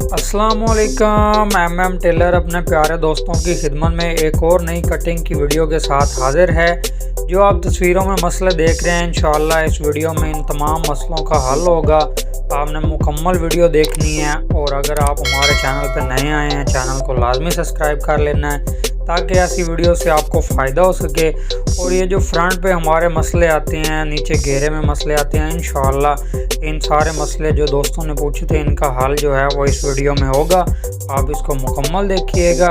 अस्सलामुअलैकुम। M Taylor अपने प्यारे दोस्तों की खिदमत में एक और नई कटिंग की वीडियो के साथ हाजिर है। जो आप तस्वीरों में मसले देख रहे हैं, इंशाअल्लाह इस वीडियो में इन तमाम मसलों का हल होगा। आपने मुकम्मल वीडियो देखनी है और अगर आप हमारे चैनल पर नए आए हैं, चैनल को लाजमी सब्सक्राइब कर लेना है ताकि ऐसी वीडियो से आपको फ़ायदा हो सके। और ये जो फ्रंट पे हमारे मसले आते हैं, नीचे घेरे में मसले आते हैं, इंशाअल्लाह इन सारे मसले जो दोस्तों ने पूछे थे इनका हल जो है वो इस वीडियो में होगा। आप इसको मुकम्मल देखिएगा।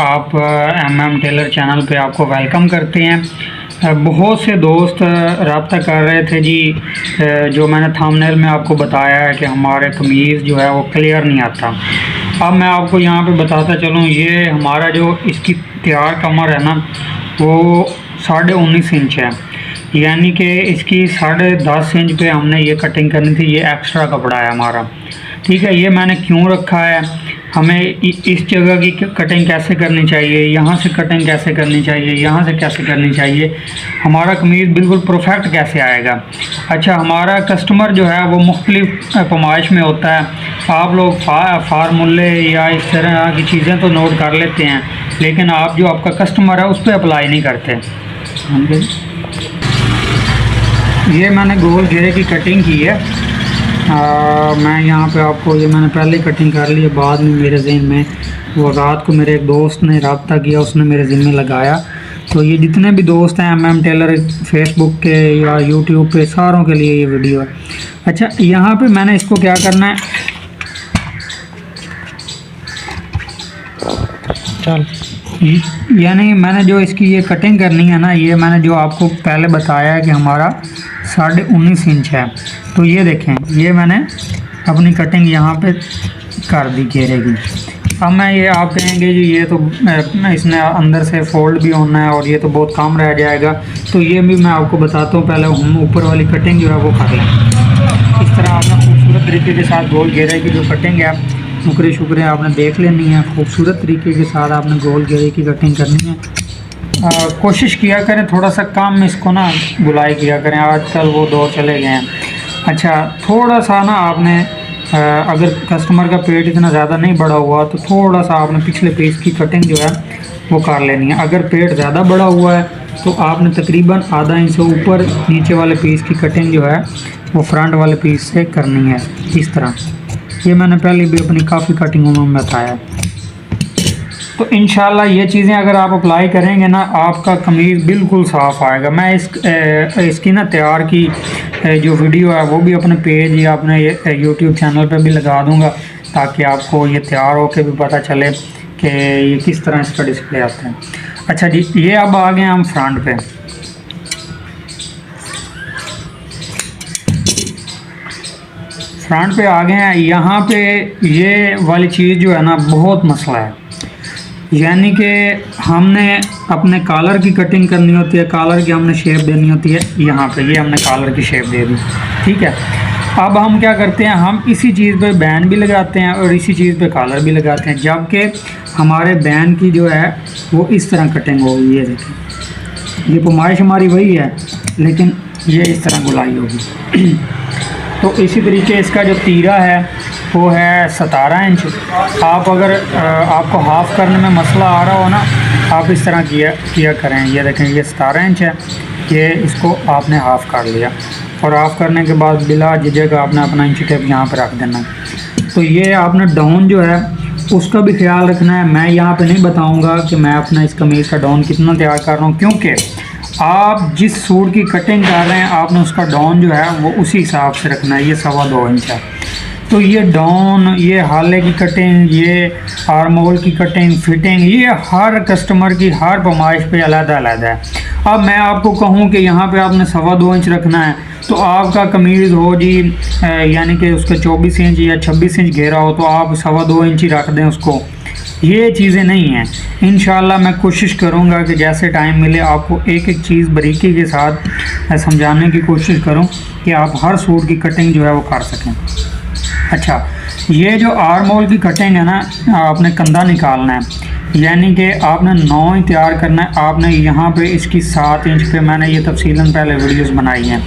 आप एम टेलर चैनल पे आपको वेलकम करते हैं। बहुत से दोस्त रब्ता कर रहे थे जी, जो मैंने थंबनेल में आपको बताया है कि हमारे कमीज़ जो है वो क्लियर नहीं आता। अब मैं आपको यहाँ पे बताता चलूँ, ये हमारा जो इसकी तैयार कमर है ना वो 19.5 इंच है, यानी कि इसकी 10.5 इंच पे हमने ये कटिंग करनी थी। ये एक्स्ट्रा कपड़ा है हमारा, ठीक है। ये मैंने क्यों रखा है, हमें इस जगह की कटिंग कैसे करनी चाहिए, यहाँ से कटिंग कैसे करनी चाहिए, यहाँ से कैसे करनी चाहिए, हमारा कमीज़ बिल्कुल परफेक्ट कैसे आएगा। अच्छा, हमारा कस्टमर जो है वो मुख्तलिफ पैमाइश में होता है। आप लोग फार्मूले या इस तरह की चीज़ें तो नोट कर लेते हैं, लेकिन आप जो आपका कस्टमर है उस पर अप्लाई नहीं करते। ये मैंने गोल घेरे की कटिंग की है। मैं यहाँ पे आपको, ये मैंने पहले कटिंग कर ली है, बाद में मेरे ज़हन में वो रात को मेरे एक दोस्त ने रब्ता किया, उसने मेरे ज़हन में लगाया। तो ये जितने भी दोस्त हैं एम टेलर फेसबुक के या यूट्यूब पे, सारों के लिए ये वीडियो है। अच्छा, यहाँ पे मैंने इसको क्या करना है, चल यानी मैंने जो इसकी ये कटिंग करनी है ना, ये मैंने जो आपको पहले बताया है कि हमारा 19.5 इंच है। तो ये देखें, ये मैंने अपनी कटिंग यहाँ पे कर दी घेरे की। अब मैं ये, आप कहेंगे जी ये तो इसने अंदर से फोल्ड भी होना है और ये तो बहुत कम रह जाएगा, तो ये भी मैं आपको बताता हूँ। पहले हम ऊपर वाली कटिंग जो है वो कर लें। इस तरह आपने खूबसूरत तरीके के साथ गोल घेरे की जो कटिंग है, नुकरे शुक्रे आपने देख लेनी है। खूबसूरत तरीके के साथ आपने गोल घेरे की कटिंग करनी है। कोशिश किया करें थोड़ा सा कम इसको ना गुलाई किया करें, आजकल वो दौर चले गए हैं। अच्छा, थोड़ा सा ना आपने अगर कस्टमर का पेट इतना ज़्यादा नहीं बड़ा हुआ तो थोड़ा सा आपने पिछले पीस की कटिंग जो है वो कर लेनी है। अगर पेट ज़्यादा बड़ा हुआ है तो आपने तकरीबन आधा इंच से ऊपर नीचे वाले पीस की कटिंग जो है वो फ्रंट वाले पीस से करनी है, इस तरह। ये मैंने पहले भी अपनी काफ़ी कटिंगों में बताया है। तो इंशाल्लाह ये चीज़ें अगर आप अप्लाई करेंगे ना, आपका कमीज़ बिल्कुल साफ़ आएगा। मैं इसकी ना तैयार की जो वीडियो है वो भी अपने पेज या अपने यूट्यूब चैनल पे भी लगा दूंगा, ताकि आपको ये तैयार होकर भी पता चले कि ये किस तरह इसका डिस्प्ले आता है। अच्छा जी, ये अब आ गए हम फ्रंट पे। फ्रंट पे आ गए हैं। यहाँ पे ये वाली चीज़ जो है ना बहुत मसला है, यानी कि हमने अपने कॉलर की कटिंग करनी होती है, कॉलर की हमने शेप देनी होती है। यहाँ पे ये हमने कॉलर की शेप दे दी, ठीक है। अब हम क्या करते हैं, हम इसी चीज़ पे बैन भी लगाते हैं और इसी चीज़ पे कॉलर भी लगाते हैं, जबकि हमारे बैन की जो है वो इस तरह कटिंग होगी। ये देखें, ये पैमाइश हमारी वही है, लेकिन ये इस तरह गुलाई होगी। तो इसी तरीके इसका जो तीरा है वो है 17 इंच। आप अगर आपको हाफ़ करने में मसला आ रहा हो ना, आप इस तरह किया करें। ये देखें, ये 17 इंच है, ये इसको आपने हाफ़ कर लिया और हाफ़ करने के बाद बिला झिझक आपने अपना इंच टेप यहाँ पर रख देना। तो ये आपने डाउन जो है उसका भी ख्याल रखना है। मैं यहाँ पे नहीं बताऊँगा कि मैं अपना इस कमीज़ का डाउन कितना तैयार कर रहा हूँ, क्योंकि आप जिस सूट की कटिंग कर रहे हैं आपने उसका डाउन जो है वो उसी हिसाब से रखना है। ये 2.25 इंच है, तो ये डाउन, ये हाले की कटिंग, ये आर्मोल की कटिंग, फिटिंग, ये हर कस्टमर की हर पैमाइश पे अलग-अलग है। अब मैं आपको कहूँ कि यहाँ पे आपने 2.25 इंच रखना है, तो आपका कमीज़ हो जी यानी कि उसका 24 इंच या 26 इंच घेरा हो, तो आप 2.25 इंच ही रख दें उसको। ये चीज़ें नहीं हैं। इंशाल्लाह मैं कोशिश करूँगा कि जैसे टाइम मिले आपको एक एक चीज़ बारीकी के साथ समझाने की कोशिश करूँ कि आप हर सूट की कटिंग जो है वो कर सकें। अच्छा, ये जो आर्मोल की कटिंग है ना, आपने कंधा निकालना है, यानी कि आपने 9 ही तैयार करना है। आपने यहाँ पे इसकी 7 इंच पे मैंने ये तफसीलन पहले वीडियोस बनाई हैं,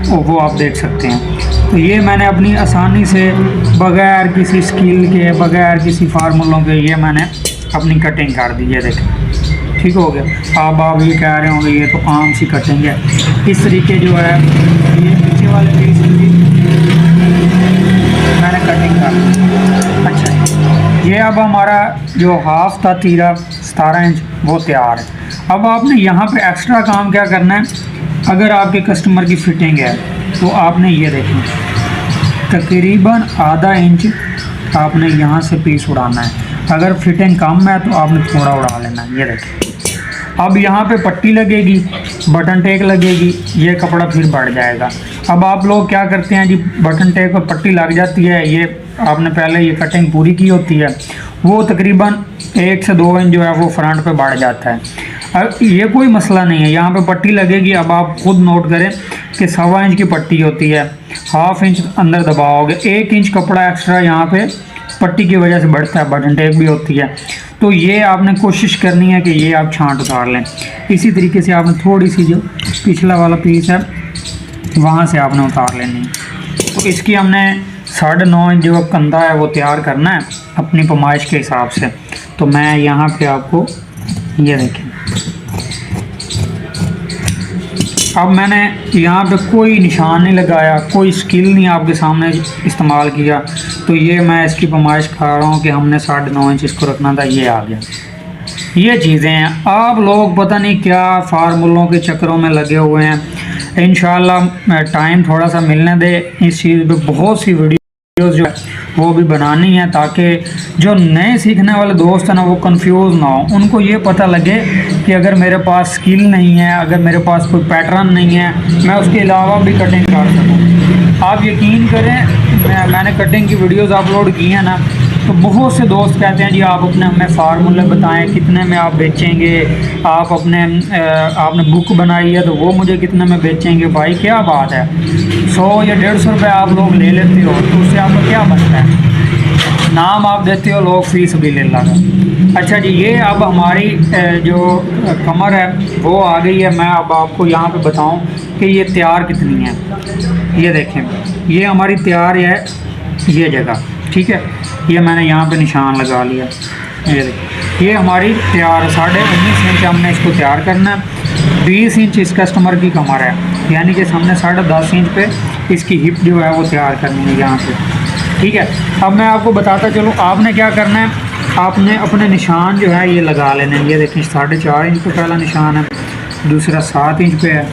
वो आप देख सकते हैं। तो ये मैंने अपनी आसानी से बगैर किसी स्किल के, बगैर किसी फार्मूलों के, ये मैंने अपनी कटिंग कर दी है। देखें, ठीक हो गया। अब आप ये कह रहे होंगे ये तो आम सी कटिंग है। इस तरीके जो है ये नीचे वाले पीस की मैंने कटिंग कर दी। अच्छा, ये अब हमारा जो हाफ था तीरा 17 इंच वो तैयार है। अब आपने यहाँ पे एक्स्ट्रा काम क्या करना है, अगर आपके कस्टमर की फिटिंग है तो आपने ये देखें तकरीबन आधा इंच आपने यहाँ से पीस उड़ाना है। अगर फिटिंग कम है तो आपने थोड़ा उड़ा लेना है। ये देखें, अब यहाँ पे पट्टी लगेगी, बटन टेक लगेगी, ये कपड़ा फिर बढ़ जाएगा। अब आप लोग क्या करते हैं जी, बटन टेक और पट्टी लग जाती है, ये आपने पहले ये कटिंग पूरी की होती है, वो तकरीबन 1 से 2 इंच जो है वो फ्रंट पे बढ़ जाता है। अब ये कोई मसला नहीं है, यहाँ पे पट्टी लगेगी। अब आप खुद नोट करें कि 1.25 इंच की पट्टी होती है, हाफ इंच अंदर दबाओगे, 1 इंच कपड़ा एक्स्ट्रा यहाँ पे पट्टी की वजह से बढ़ता है, बटन टेप भी होती है। तो ये आपने कोशिश करनी है कि ये आप छांट उतार लें। इसी तरीके से आपने थोड़ी सी जो पिछला वाला पीस है वहाँ से आपने उतार लेनी है। तो इसकी हमने 9.5 इंच जो कंधा है वो तैयार करना है अपनी पैमाइश के हिसाब से। तो मैं यहाँ पे आपको ये देखें, अब मैंने यहाँ पे कोई निशान नहीं लगाया, कोई स्किल नहीं आपके सामने इस्तेमाल किया। तो ये मैं इसकी पैमाइश खा रहा हूँ कि हमने 9.5 इंच इसको रखना था, ये आ गया। ये चीज़ें हैं, आप लोग पता नहीं क्या फार्मूलों के चक्करों में लगे हुए हैं। इंशाल्लाह टाइम थोड़ा सा मिलने दे, इस चीज़ पे बहुत सी वीडियोस जो है वो भी बनानी है, ताकि जो नए सीखने वाले दोस्त हैं ना वो कंफ्यूज ना हो। उनको ये पता लगे कि अगर मेरे पास स्किल नहीं है, अगर मेरे पास कोई पैटर्न नहीं है, मैं उसके अलावा भी कटिंग कर सकूँ। आप यकीन करें, मैंने कटिंग की वीडियोस अपलोड की हैं ना, तो बहुत से दोस्त कहते हैं जी आप अपने हमें फार्मूले बताएं, कितने में आप बेचेंगे, आप अपने आपने बुक बनाई है तो वो मुझे कितने में बेचेंगे। भाई क्या बात है, 100 या 150 रुपये आप लोग ले लेते हो तो उससे आपको क्या बनता है, नाम आप देते हो, लोग फीस भी ले लगा। अच्छा जी, ये अब हमारी जो कमर है वो आ गई है। मैं अब आपको यहाँ पे बताऊँ कि ये तैयार कितनी है। ये देखें, ये हमारी तैयार है ये जगह, ठीक है। ये मैंने यहाँ पे निशान लगा लिया, ये देखिए, ये हमारी तैयार 19.5 इंच हमने इसको तैयार करना है। 20 इंच इस कस्टमर की कमर है, यानी कि हमने 10.5 इंच पे इसकी हिप जो है वो तैयार करनी है यहाँ पे, ठीक है। अब मैं आपको बताता चलूँ आपने क्या करना है, आपने अपने निशान जो है ये लगा लेने हैं। ये देखिए 4.5 इंच पे पहला निशान है, दूसरा 7 इंच पे है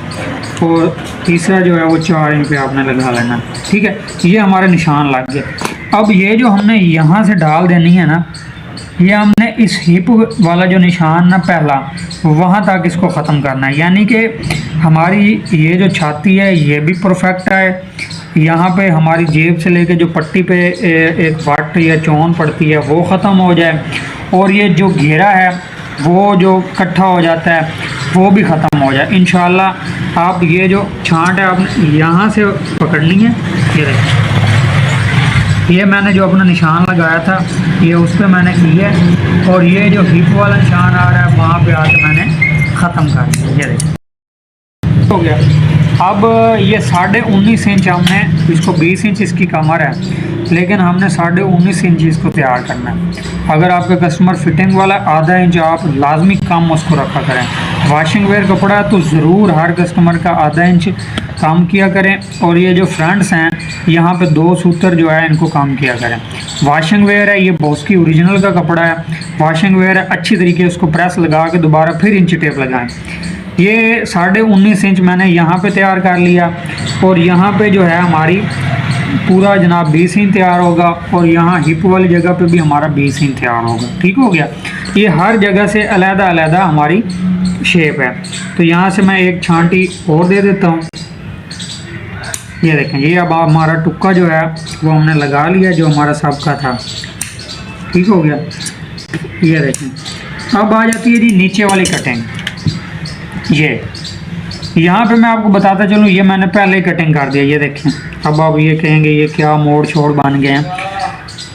और तीसरा जो है वो 4 इंच पे आपने लगा लेना, ठीक है। ये हमारे निशान लग गए। अब ये जो हमने यहाँ से डाल देनी है ना, ये हमने इस हिप वाला जो निशान ना पहला वहाँ तक इसको ख़त्म करना है, यानी कि हमारी ये जो छाती है ये भी परफेक्ट है। यहाँ पे हमारी जेब से लेके जो पट्टी पे एक वाट या चौन पड़ती है वो ख़त्म हो जाए, और ये जो घेरा है वो जो इकट्ठा हो जाता है वो भी ख़त्म हो जाए इंशाल्लाह। आप ये जो छांट है आप यहाँ से पकड़नी है, ये देखिए, ये मैंने जो अपना निशान लगाया था ये उस पर मैंने की है, और ये जो हिप वाला निशान आ रहा है वहाँ पे आके मैंने ख़त्म कर दिया। ये देखिए हो गया। अब ये 19.5 इंच हमने इसको 20 इंच इसकी कमर है, लेकिन हमने 19.5 इंच इसको तैयार करना है। अगर आपका कस्टमर फिटिंग वाला आधा इंच आप लाजमी कम उसको रखा करें। वाशिंग वेयर कपड़ा है तो ज़रूर हर कस्टमर का आधा इंच कम किया करें, और ये जो फ्रंट्स हैं यहाँ पे 2 सूत्र जो है इनको कम किया करें। वाशिंग वेयर है, ये बॉस की ओरिजिनल का कपड़ा है, वाशिंग वेयर है, अच्छी तरीके उसको प्रेस लगा के दोबारा फिर इंच टेप लगाएं। ये 19.5 इंच मैंने यहाँ पे तैयार कर लिया, और यहाँ पे जो है हमारी पूरा जनाब 20 इंच तैयार होगा, और यहाँ हिप वाली जगह पे भी हमारा 20 इंच तैयार होगा, ठीक हो गया। ये हर जगह से अलग-अलग हमारी शेप है। तो यहाँ से मैं एक छांटी और दे देता हूँ। ये देखें, ये अब हमारा टुक्का जो है वो हमने लगा लिया जो हमारा सबका था, ठीक हो गया। ये देखें, अब आ जाती है जी नीचे वाली कटिंग। ये यहाँ पे मैं आपको बताता चलूँ, ये मैंने पहले ही कटिंग कर दिया। ये देखें, अब आप ये कहेंगे ये क्या मोड़ छोड़ बन गए हैं।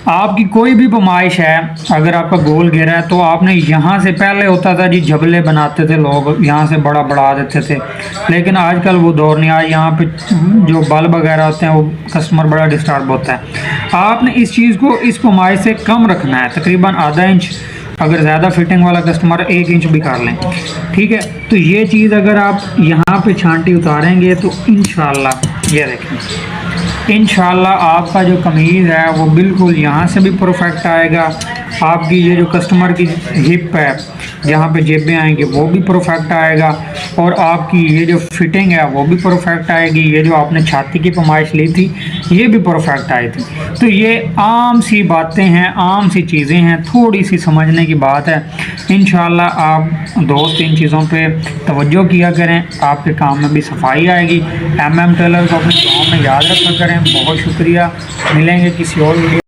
आपकी कोई भी पैमाइश है, अगर आपका गोल घेरा है तो आपने यहाँ से, पहले होता था जी झबले बनाते थे लोग, यहाँ से बड़ा बढ़ा देते थे, लेकिन आजकल वो दौर नहीं आया। यहाँ पे जो बल्ब वगैरह होते हैं वो कस्टमर बड़ा डिस्टर्ब होता है। आपने इस चीज़ को इस पैमाइश से कम रखना है, तकरीबन आधा इंच, अगर ज़्यादा फिटिंग वाला कस्टमर 1 इंच भी कर लें, ठीक है। तो ये चीज़ अगर आप यहाँ पे छांटी उतारेंगे तो इंशाल्लाह ये देखें, इंशाल्लाह आपका जो कमीज़ है वो बिल्कुल यहाँ से भी परफेक्ट आएगा। आपकी ये जो कस्टमर की हिप है जहाँ पे जेबें आएंगी वो भी परफेक्ट आएगा, और आपकी ये जो फिटिंग है वो भी परफेक्ट आएगी। ये जो आपने छाती की पैमाइश ली थी ये भी परफेक्ट आई थी। तो ये आम सी बातें हैं, आम सी चीज़ें हैं, थोड़ी सी समझने की बात है। इंशाल्लाह आप दोस्त इन चीज़ों पे तवज्जो किया करें, आपके काम में भी सफाई आएगी। MM टेलर को अपने गाँव में याद रखा करें। बहुत शुक्रिया, मिलेंगे किसी और वीडियो।